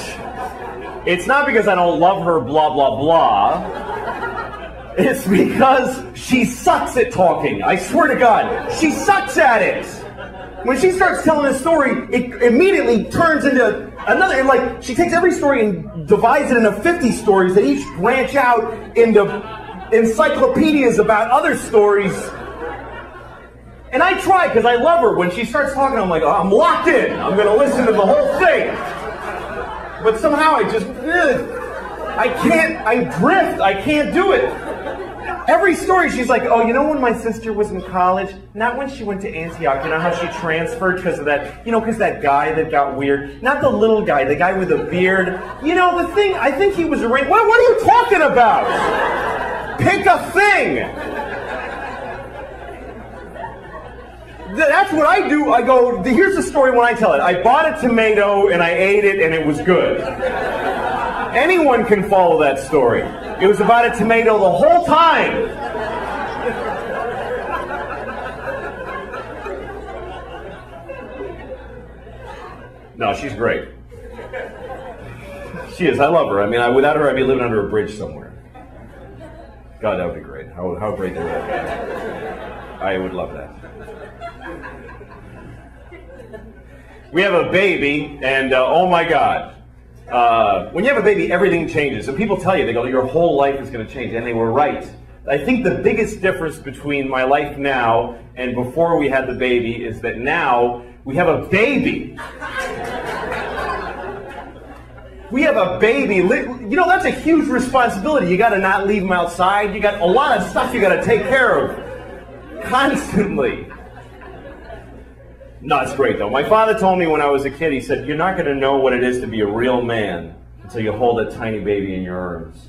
it's not because I don't love her, blah, blah, blah. It's because she sucks at talking. I swear to God, she sucks at it. When she starts telling a story, it immediately turns into another. Like, she takes every story and divides it into 50 stories that each branch out into encyclopedias about other stories. And I try, because I love her. When she starts talking, I'm like, oh, I'm locked in. I'm going to listen to the whole thing. But somehow I just, I drift. I can't do it. Every story, she's like, oh, you know when my sister was in college? Not when she went to Antioch. You know how she transferred because of that, because that guy that got weird? Not the little guy, the guy with the beard. You know, the thing, I think he was arranged. What are you talking about? Pick a thing. That's what I do. I go, here's the story when I tell it. I bought a tomato and I ate it and it was good. Anyone can follow that story. It was about a tomato the whole time. No, she's great. She is. I love her. I mean, without her, I'd be living under a bridge somewhere. God, that would be great. How great would that be? I would love that. We have a baby, and oh my God. When you have a baby, everything changes. And people tell you, they go, your whole life is going to change. And they were right. I think the biggest difference between my life now and before we had the baby is that now we have a baby. We have a baby. You know, that's a huge responsibility. You got to not leave them outside. You got a lot of stuff you got to take care of constantly. No, it's great, though. My father told me when I was a kid, he said, you're not going to know what it is to be a real man until you hold a tiny baby in your arms.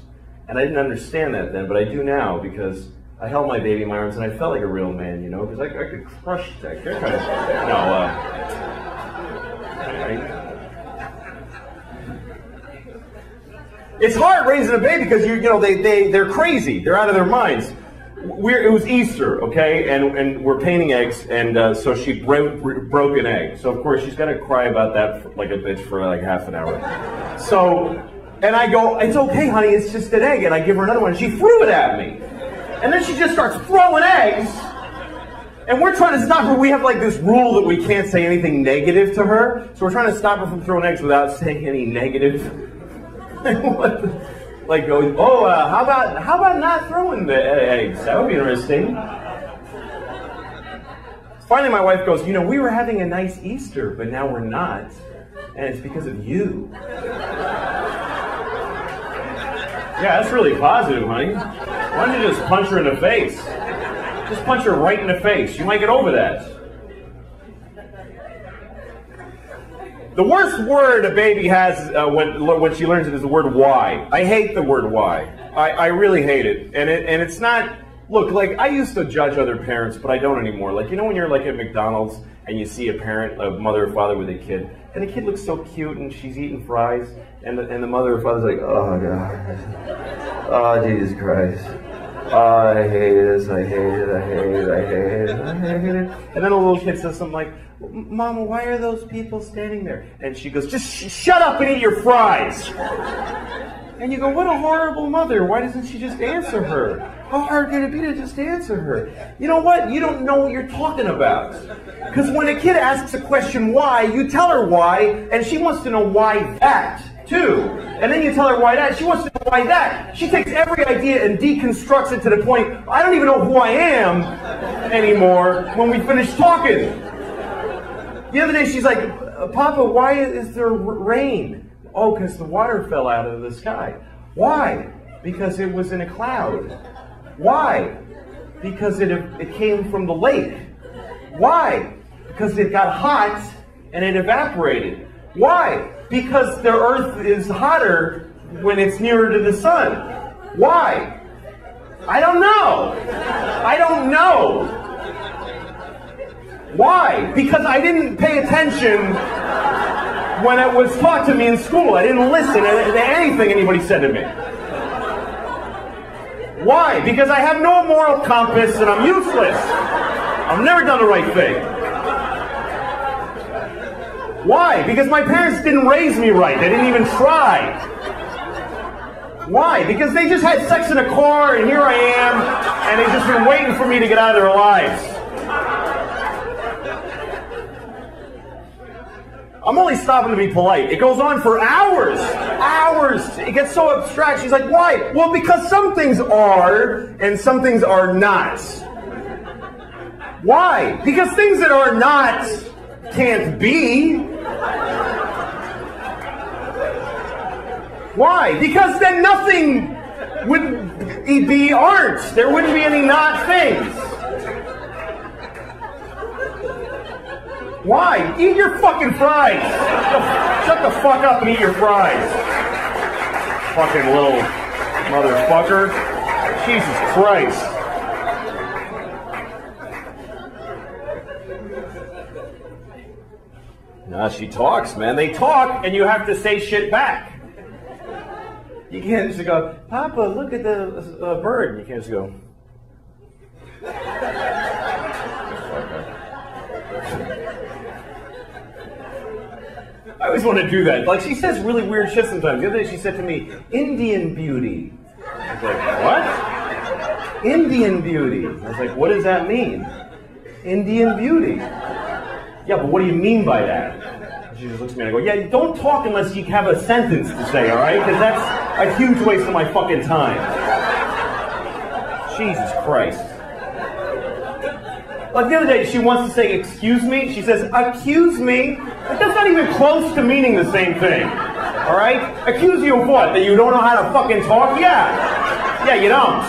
And I didn't understand that then, but I do now, because I held my baby in my arms and I felt like a real man, because I could crush that. They're kind of, It's hard raising a baby because they're crazy. They're out of their minds. It was Easter, okay, and we're painting eggs, and so she broke an egg. So of course she's got to cry about that like a bitch for like half an hour. So, and I go, it's okay, honey, it's just an egg, and I give her another one, and she threw it at me, and then she just starts throwing eggs, and we're trying to stop her. We have like this rule that we can't say anything negative to her, so we're trying to stop her from throwing eggs without saying any negative. Like, how about not throwing the eggs? That would be interesting. Finally, my wife goes, we were having a nice Easter, but now we're not. And it's because of you. Yeah, that's really positive, honey. Why don't you just punch her in the face? Just punch her right in the face. You might get over that. The worst word a baby has when she learns it is the word why. I hate the word why. I really hate it. And it's not, look, like I used to judge other parents, but I don't anymore. Like, when you're like at McDonald's and you see a mother or father with a kid, and the kid looks so cute and she's eating fries, and the mother or father's like, oh God, oh Jesus Christ. Oh, I hate this, I hate it, I hate it, I hate it, I hate it. And then a little kid says something like, Mama, why are those people standing there? And she goes, just shut up and eat your fries. And you go, what a horrible mother. Why doesn't she just answer her? How hard can it be to just answer her? You know what? You don't know what you're talking about. Because when a kid asks a question why, you tell her why, and she wants to know why that, too. And then you tell her why that. She wants to know why that. She takes every idea and deconstructs it to the point, I don't even know who I am anymore when we finish talking. The other day she's like, Papa, why is there rain? Oh, because the water fell out of the sky. Why? Because it was in a cloud. Why? Because it came from the lake. Why? Because it got hot and it evaporated. Why? Because the earth is hotter when it's nearer to the sun. Why? I don't know. I don't know. Why? Because I didn't pay attention when it was taught to me in school. I didn't listen to anything anybody said to me. Why? Because I have no moral compass and I'm useless. I've never done the right thing. Why? Because my parents didn't raise me right. They didn't even try. Why? Because they just had sex in a car, and here I am, and they've just been waiting for me to get out of their lives. I'm only stopping to be polite. It goes on for hours. Hours. It gets so abstract. She's like, why? Well, because some things are, and some things are not. Why? Because things that are not can't be. Why? Because then nothing would be aren't. There wouldn't be any not things. Why? Eat your fucking fries. Shut the fuck up and eat your fries. Fucking little motherfucker. Jesus Christ. Nah, she talks, man. They talk, and you have to say shit back. You can't just go, Papa, look at the bird. You can't just go. I always want to do that. Like, she says really weird shit sometimes. The other day she said to me, Indian beauty. I was like, what? Indian beauty. I was like, what does that mean? Indian beauty. Yeah, but what do you mean by that? She just looks at me and I go, yeah, don't talk unless you have a sentence to say, all right? Because that's a huge waste of my fucking time. Jesus Christ. Like the other day, she wants to say, excuse me. She says, accuse me. That's not even close to meaning the same thing. All right? Accuse you of what? That you don't know how to fucking talk? Yeah. Yeah, you don't.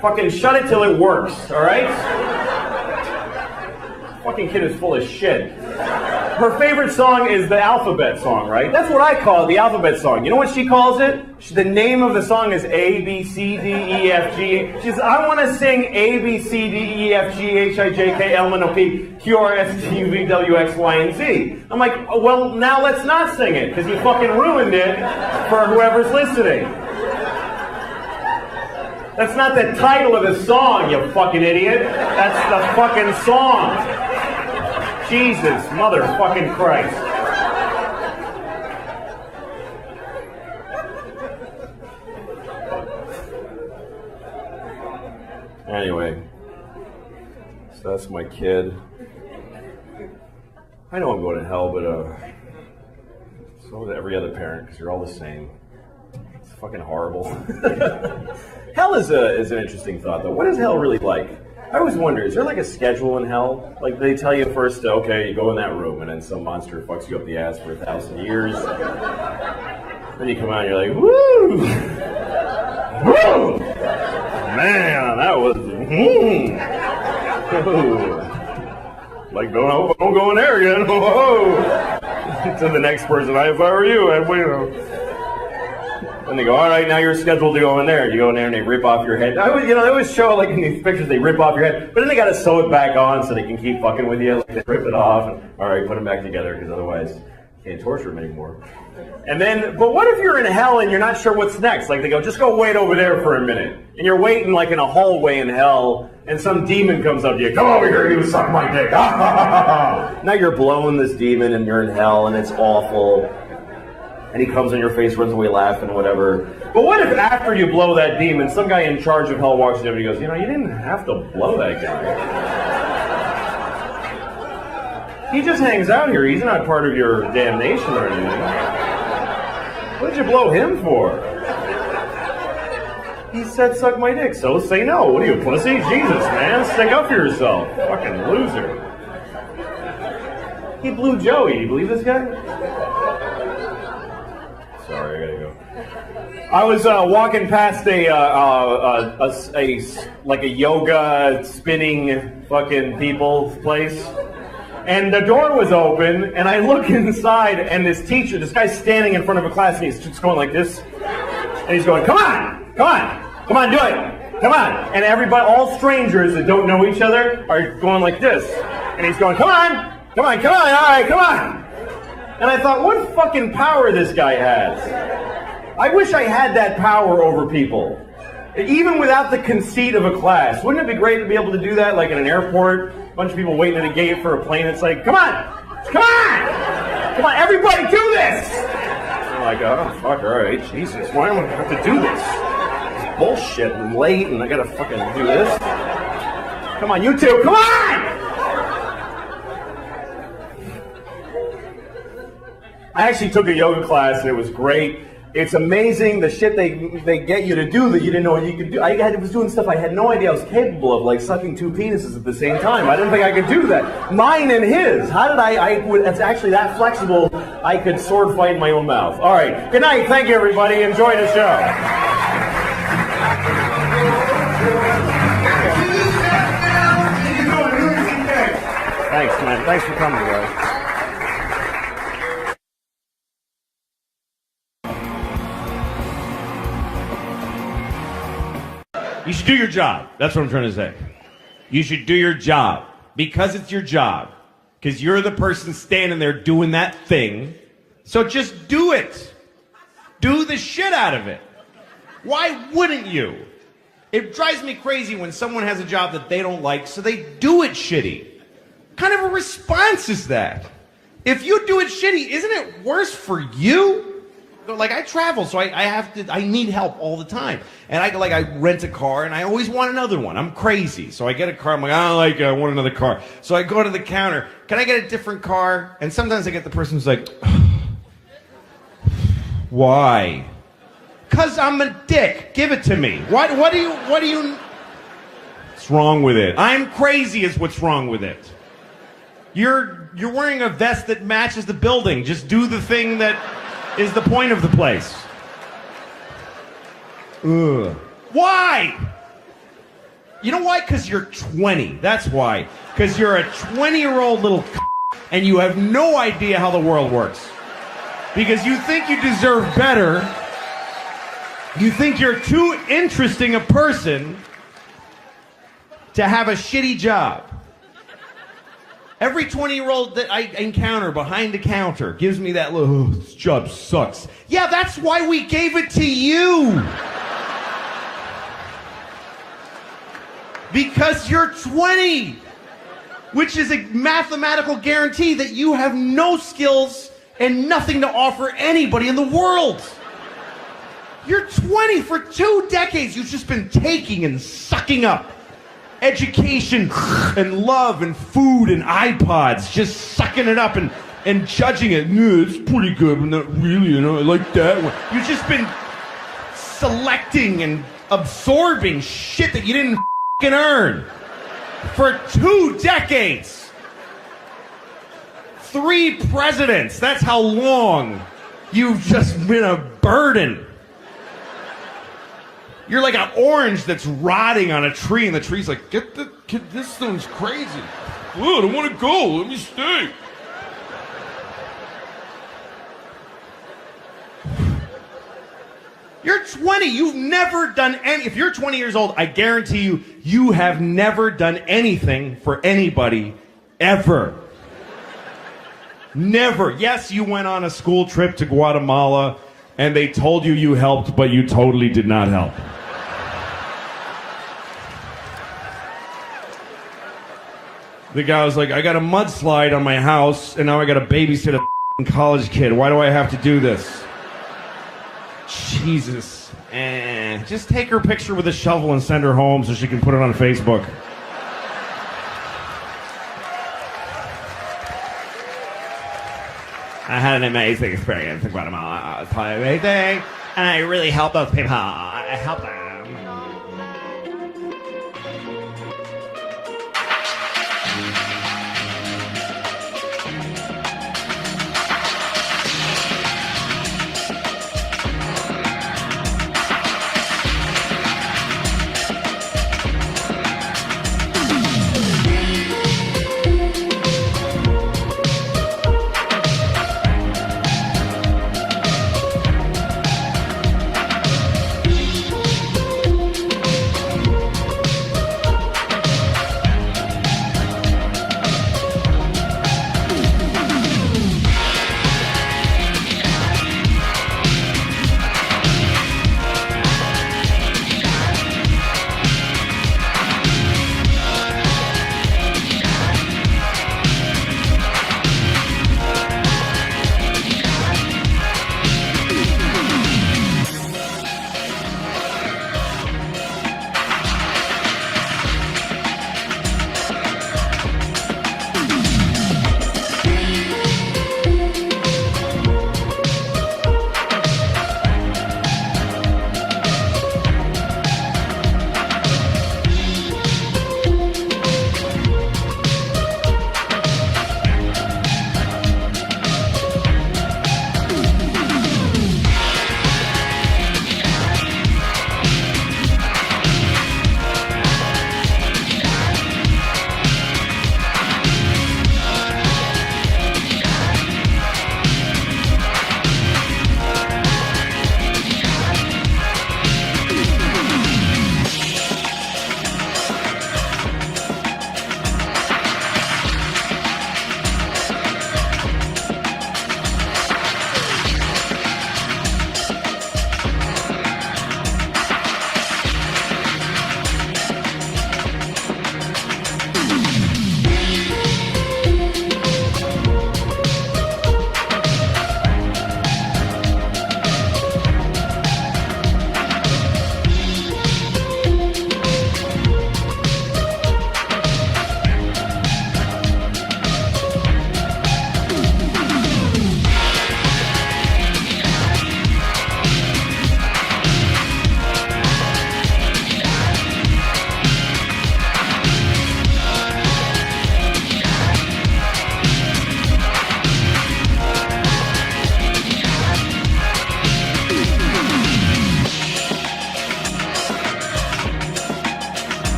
Fucking shut it till it works, all right? Fucking kid is full of shit. Her favorite song is the alphabet song, right? That's what I call it, the alphabet song. You know what she calls it? The name of the song is A, B, C, D, E, F, G. She says, I want to sing A, B, C, D, E, F, G, H, I, J, K, L, M, N, O, P, Q, R, S, T, U, V, W, X, Y, and Z. I'm like, oh, well, now let's not sing it, because you fucking ruined it for whoever's listening. That's not the title of the song, you fucking idiot. That's the fucking song. Jesus, motherfucking Christ. Anyway, so that's my kid. I know I'm going to hell, but so is every other parent, because you're all the same. It's fucking horrible. Hell is an interesting thought, though. What is hell really like? I always wonder, is there like a schedule in hell? Like they tell you first, okay, you go in that room, and then some monster fucks you up the ass for 1,000 years. Then you come out and you're like, woo! Woo! Man, that was, like, don't go in there again. Whoa! To the next person, if I were you, I'd, you know. And they go, all right, now you're scheduled to go in there. You go in there and they rip off your head. They always show, like in these pictures, they rip off your head, but then they got to sew it back on so they can keep fucking with you. Like they rip it off, and all right, put them back together because otherwise you can't torture them anymore. And then, but what if you're in hell and you're not sure what's next? Like they go, just go wait over there for a minute. And you're waiting like in a hallway in hell, and some demon comes up to you. Come over here, you suck my dick. Now you're blowing this demon and you're in hell and it's awful. And he comes in your face, runs away laughing, whatever. But what if after you blow that demon, some guy in charge of hell walks in and he goes, you know, you didn't have to blow that guy. He just hangs out here. He's not part of your damnation or anything. What did you blow him for? He said, suck my dick, so say no. What are you, pussy? Jesus, man. Stick up for yourself. Fucking loser. He blew Joey. You believe this guy? Sorry, I gotta go. I was walking past a yoga spinning fucking people place, and the door was open, and I look inside, and this guy's standing in front of a class, and he's just going like this, and he's going, come on, do it, come on, and everybody, all strangers that don't know each other, are going like this, and he's going, come on, all right, come on. And I thought, what fucking power this guy has. I wish I had that power over people. Even without the conceit of a class. Wouldn't it be great to be able to do that, like in an airport? A bunch of people waiting at a gate for a plane. It's like, come on, everybody do this! like, oh, fuck, all right, Jesus, why am I going to have to do this? It's bullshit and late, and I got to fucking do this. Come on, you two, come on! I actually took a yoga class, and it was great. It's amazing the shit they get you to do that you didn't know you could do. I was doing stuff I had no idea I was capable of, like sucking two penises at the same time. I didn't think I could do that. Mine and his. How did it's actually that flexible, I could sword fight in my own mouth. All right. Good night. Thank you, everybody. Enjoy the show. Thanks, man. Thanks for coming, guys. You should do your job. That's what I'm trying to say. You should do your job because it's your job. Because you're the person standing there doing that thing. So just do it. Do the shit out of it. Why wouldn't you? It drives me crazy when someone has a job that they don't like, so they do it shitty. What kind of a response is that? If you do it shitty, isn't it worse for you? Like, I travel, so I need help all the time. And I rent a car, and I always want another one. I'm crazy. So I get a car, I'm like, I want another car. So I go to the counter, can I get a different car? And sometimes I get the person who's like, why? 'Cause I'm a dick. Give it to me. What do you, what's wrong with it? I'm crazy is what's wrong with it. You're wearing a vest that matches the building. Just do the thing that is the point of the place. Ugh. Why? You know why? Because you're 20. That's why. Because you're a 20-year-old little and you have no idea how the world works. Because you think you deserve better. You think you're too interesting a person to have a shitty job. Every 20-year-old that I encounter behind the counter gives me that little, oh, this job sucks. Yeah, that's why we gave it to you. Because you're 20, which is a mathematical guarantee that you have no skills and nothing to offer anybody in the world. You're 20. For 2 decades, you've just been taking and sucking up education and love and food and iPods, just sucking it up and judging it. No, it's pretty good, but not really, I like that one. You've just been selecting and absorbing shit that you didn't earn for 2 decades. 3 presidents, that's how long you've just been a burden. You're like an orange that's rotting on a tree, and the tree's like, this thing's crazy. Oh, I don't want to go. Let me stay. You're 20. You've never done any. If you're 20 years old, I guarantee you, you have never done anything for anybody ever. Never. Yes, you went on a school trip to Guatemala, and they told you helped, but you totally did not help. The guy was like, I got a mudslide on my house, and now I got to babysit a college kid. Why do I have to do this? Jesus. Just take her picture with a shovel and send her home so she can put it on Facebook. I had an amazing experience in Guatemala. It was probably amazing, and I really helped those people. I helped them.